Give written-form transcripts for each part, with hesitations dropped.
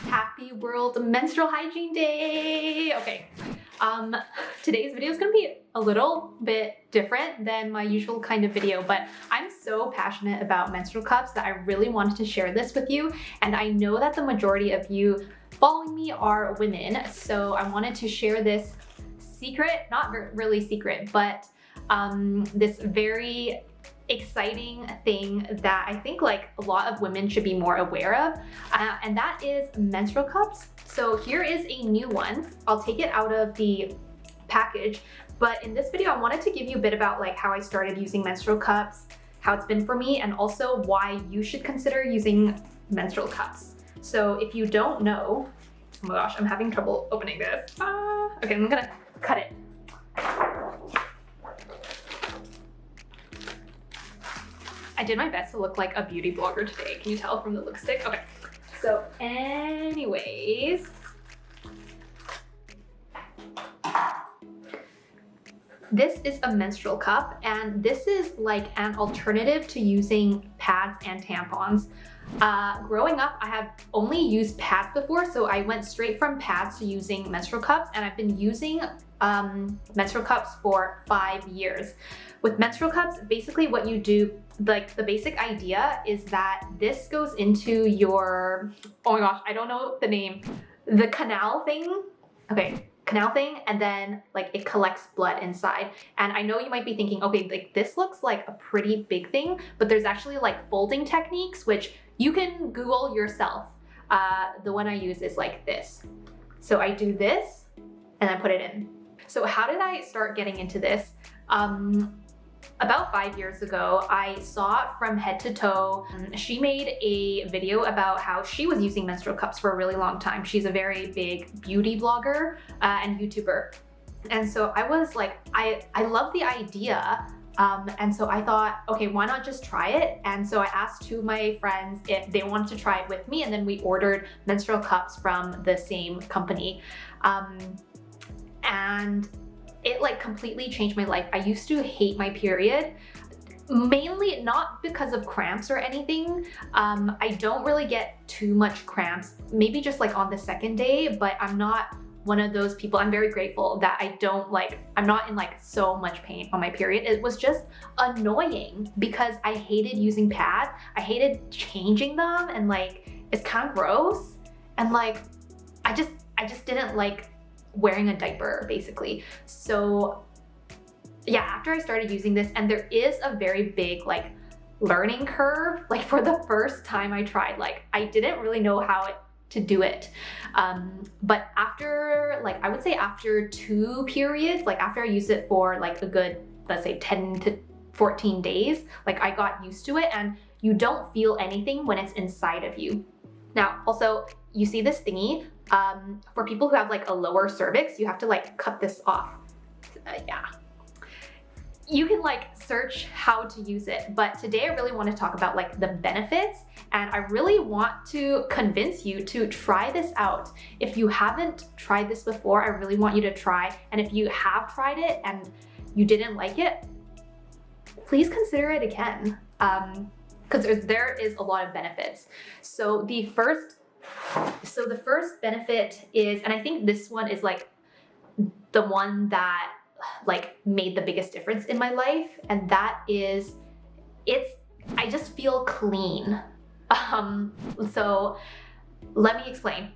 Happy World Menstrual Hygiene Day! Okay, today's video is gonna be a little bit different than my usual kind of video, but I'm so passionate about menstrual cups that I really wanted to share this with you, and I know that the majority of you following me are women, so I wanted to share this secret, not really secret, but this very exciting thing that I think like a lot of women should be more aware of, and that is menstrual cups. So here is a new one. I'll take it out of the package, but in this video I wanted to give you a bit about like how I started using menstrual cups, how it's been for me, and also why you should consider using menstrual cups. So if you don't know, oh my gosh, I'm having trouble opening this. Okay, I'm gonna cut it. I did my best to look like a beauty blogger today. Can you tell from the lipstick? Okay. So anyways, this is a menstrual cup, and this is like an alternative to using pads and tampons. Growing up, I have only used pads before, so I went straight from pads to using menstrual cups, and I've been using menstrual cups for 5 years. With menstrual cups, basically what you do, like the basic idea is that this goes into your, oh my gosh, I don't know the name, the canal thing. Okay, canal thing, and then like it collects blood inside. And I know you might be thinking, okay, like this looks like a pretty big thing, but there's actually like folding techniques, which you can Google yourself. The one I use is like this. So I do this and I put it in. So how did I start getting into this? About 5 years ago, I saw From Head to Toe. She made a video about how she was using menstrual cups for a really long time. She's a very big beauty blogger and YouTuber. And so I was like, I love the idea. And so I thought, okay, why not just try it? And so I asked two of my friends if they wanted to try it with me, and then we ordered menstrual cups from the same company. And it like completely changed my life. I used to hate my period, mainly not because of cramps or anything. I don't really get too much cramps, maybe just like on the second day, but I'm not one of those people. I'm very grateful that I'm not in like so much pain on my period. It was just annoying because I hated using pads. I hated changing them, and like it's kind of gross, and like I just didn't like wearing a diaper basically. So yeah, after I started using this, and there is a very big like learning curve, like for the first time I tried, like I didn't really know how to do it. But after like, I would say after 2 periods, like after I used it for like a good, let's say 10 to 14 days, like I got used to it, and you don't feel anything when it's inside of you. Now, also, you see this thingy, for people who have like a lower cervix, you have to like cut this off. Yeah. You can like search how to use it, but today I really want to talk about like the benefits, and I really want to convince you to try this out. If you haven't tried this before, I really want you to try, and if you have tried it and you didn't like it, please consider it again, because there is a lot of benefits. So the first benefit is, and I think this one is like the one that like made the biggest difference in my life, and that is I just feel clean. So let me explain.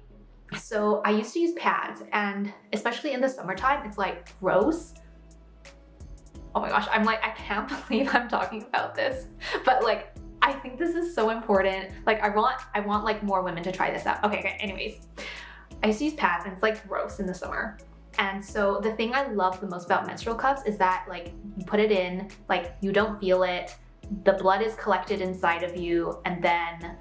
So I used to use pads, and especially in the summertime, it's like gross. Oh my gosh, I'm like, I can't believe I'm talking about this, but like I think this is so important. Like I want like more women to try this out. Okay, anyways, I used to use pads, and it's like gross in the summer. And so the thing I love the most about menstrual cups is that like you put it in, like you don't feel it, the blood is collected inside of you, and then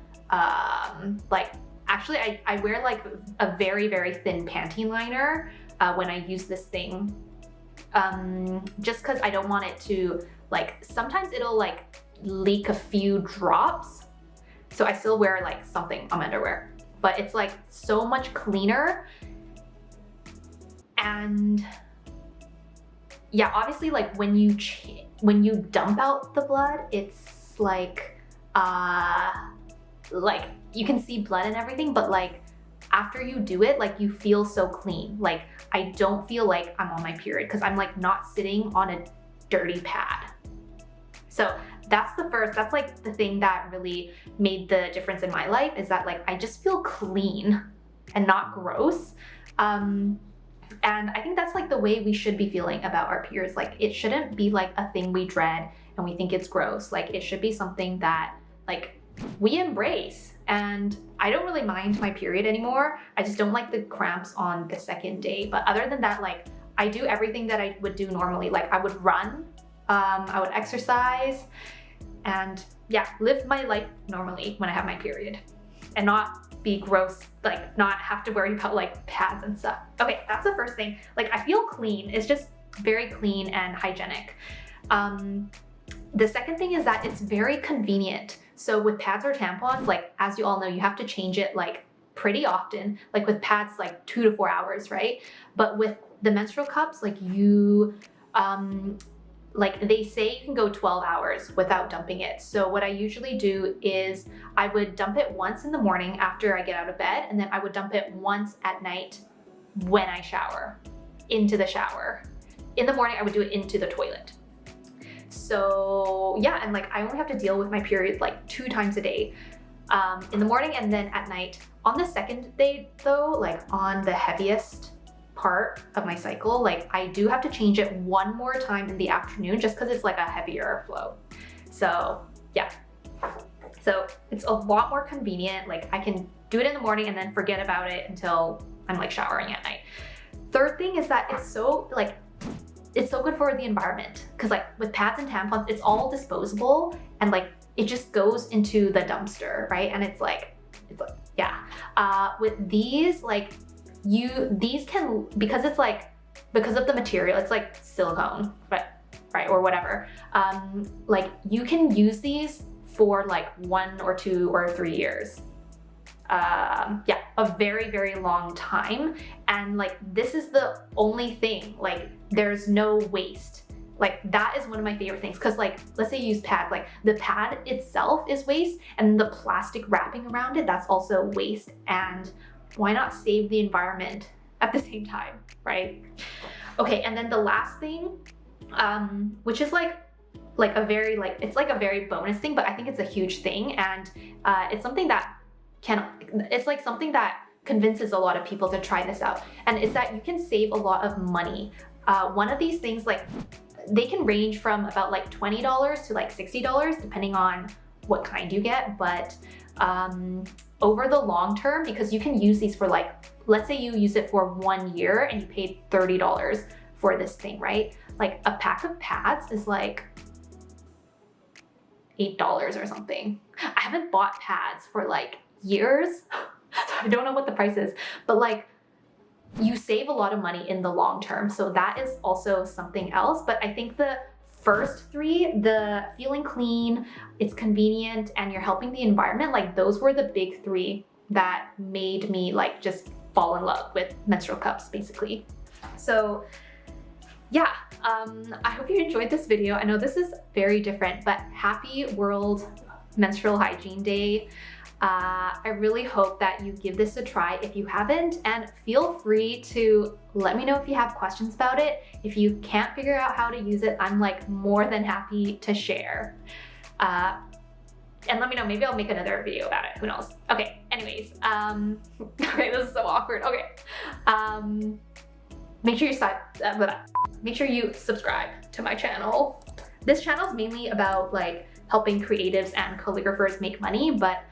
like actually I wear like a very, very thin panty liner when I use this thing, just because I don't want it to, like sometimes it'll like leak a few drops, so I still wear like something on my underwear, but it's like so much cleaner. And yeah, obviously like when you dump out the blood, it's like you can see blood and everything, but like after you do it, like you feel so clean. Like I don't feel like I'm on my period because I'm like not sitting on a dirty pad. So that's like the thing that really made the difference in my life, is that like I just feel clean and not gross. And I think that's like the way we should be feeling about our periods. Like it shouldn't be like a thing we dread and we think it's gross. Like it should be something that like we embrace. And I don't really mind my period anymore. I just don't like the cramps on the second day. But other than that, like I do everything that I would do normally. Like I would run, I would exercise, and yeah, live my life normally when I have my period and not be gross, like not have to worry about like pads and stuff. Okay, that's the first thing. Like I feel clean. It's just very clean and hygienic. The second thing is that it's very convenient. So with pads or tampons, like as you all know, you have to change it like pretty often. Like with pads, like 2 to 4 hours, right? But with the menstrual cups, like you, like they say you can go 12 hours without dumping it. So what I usually do is I would dump it once in the morning after I get out of bed, and then I would dump it once at night when I shower, into the shower. In the morning, I would do it into the toilet. So yeah, and like I only have to deal with my period like 2 times a day, in the morning and then at night. On the second day though, like on the heaviest part of my cycle, like I do have to change it one more time in the afternoon just because it's like a heavier flow. So yeah, so it's a lot more convenient. Like I can do it in the morning and then forget about it until I'm like showering at night. Third thing is that it's so good for the environment, because like with pads and tampons, it's all disposable and like it just goes into the dumpster, right? And it's like yeah, with these, like these can, because it's like, because of the material, it's like silicone, right, or whatever, like you can use these for like 1 or 2 or 3 years. Yeah, a very, very long time. And like, this is the only thing, like there's no waste. Like that is one of my favorite things. Cause like, let's say you use pads, like the pad itself is waste, and the plastic wrapping around it, that's also waste. And why not save the environment at the same time, right? Okay, and then the last thing, which is like a very, like, it's like a very bonus thing, but I think it's a huge thing. And it's something that it's like something that convinces a lot of people to try this out. And it's that you can save a lot of money. One of these things, like they can range from about like $20 to like $60, depending on what kind you get. But over the long term, because you can use these for like, let's say you use it for 1 year and you paid $30 for this thing, right? Like a pack of pads is like $8 or something. I haven't bought pads for like years, so I don't know what the price is, but like you save a lot of money in the long term. So that is also something else. But I think the first 3, the feeling clean, it's convenient, and you're helping the environment, like those were the big 3 that made me like just fall in love with menstrual cups, basically. So yeah, I hope you enjoyed this video. I know this is very different, but happy World Menstrual Hygiene Day. I really hope that you give this a try if you haven't, and feel free to let me know if you have questions about it. If you can't figure out how to use it, I'm like more than happy to share. And let me know, maybe I'll make another video about it, who knows. Okay, anyways, okay, this is so awkward. Okay, make sure you subscribe to my channel. This channel is mainly about like helping creatives and calligraphers make money, but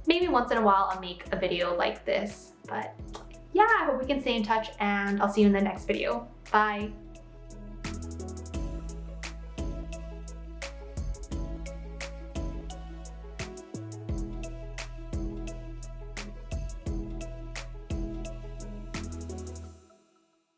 maybe once in a while I'll make a video like this. But yeah, I hope we can stay in touch, and I'll see you in the next video. Bye.